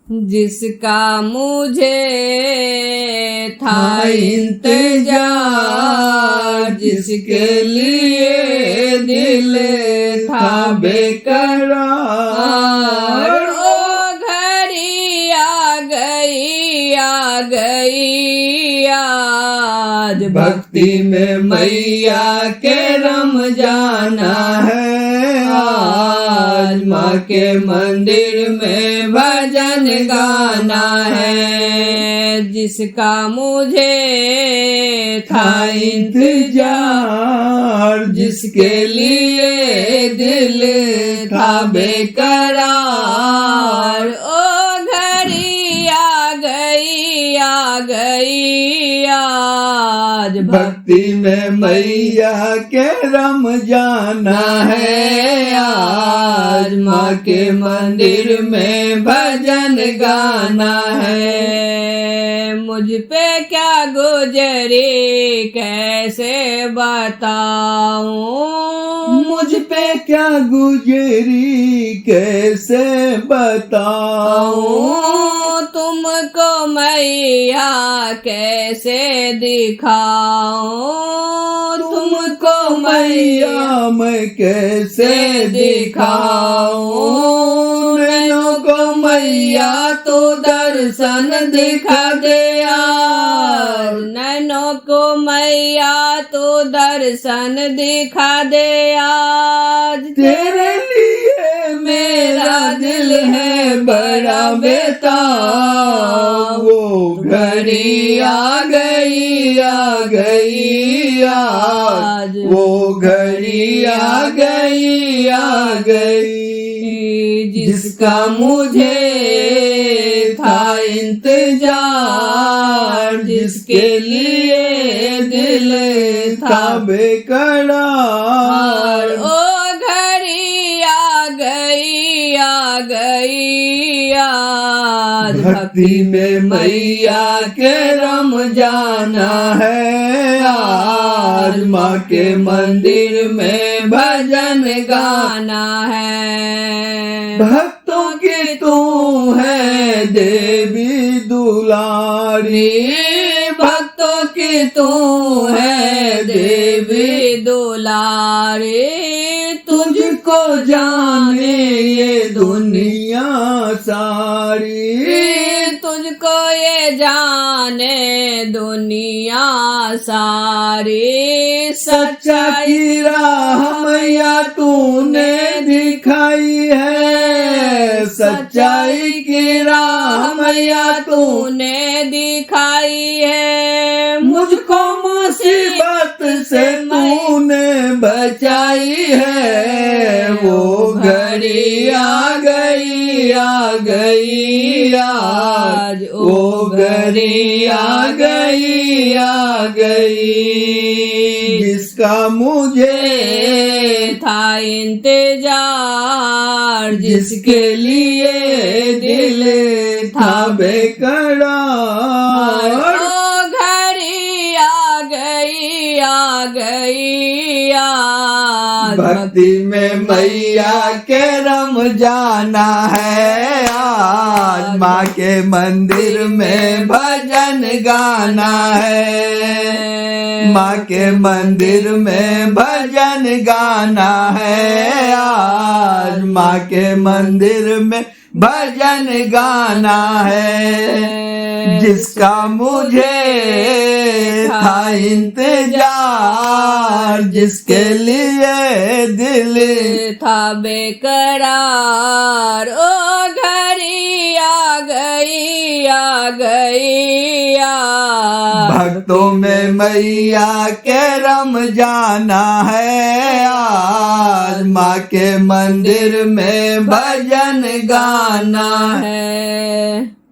जिसका मुझे था इंतजार, जिसके लिए दिल था बेकरार, ओ घड़ी आ गई आज। भक्ति में मैया के रम जाना है आज, माँ के मंदिर में भजन गाना है। जिसका मुझे था इंतजार, जिसके लिए दिल था बेकरार, ओ घड़ी आ गई आज। भक्ति में मैया के रम जाना है आज, माँ के मंदिर में भजन गाना है। मुझ पे क्या गुजरी कैसे बताऊं, मुझ पे क्या गुजरी कैसे बताऊं, तुमको मैया कैसे दिखाऊं, तुमको मैया मैं कैसे दिखाऊं। नैनों को मैया तो दर्शन दिखा दे यार, नैनों को मैया तो दर्शन दिखा दे आज। तेरे लिए मेरा दिल है बड़ा बेताब, वो घड़ी आ गई आज, वो घड़ी आ गई। जिसका मुझे था इंतजार, जिसके लिए दिल था बेकरार, ओ घड़ी आ गई आज। भक्ति में मैया के रम जाना है आज, माँ के मंदिर में भजन गाना है। भक्तों की तू है देवी दुलारी, भक्तों की तू है देवी दुलारी, तुझको जाने ये दुनिया सारी, तुझको ये जाने दुनिया सारी। सच्चाई राह मैया तूने दिखाई है, सच्चाई की राह मैया तूने दिखाई है। मुझको मुसीबत से तूने बचाई है, वो घड़ी आ गई आज, वो घड़ी आ गई। जिसका मुझे था इंतजार, जिसके लिए दिल था बेकरार, ओ घड़ी आ गई आज। भक्ति में मैया के रम जाना है आज, माँ के मंदिर में भजन गाना है, माँ के मंदिर में भजन गाना है आज, माँ के मंदिर में भजन गाना है। जिसका मुझे था इंतजार, जिसके लिए दिल था बेकरार, ओ घड़ी आ गई आज। भक्तों में मैया के रम जाना है आज, माँ के मंदिर में भजन गाना है।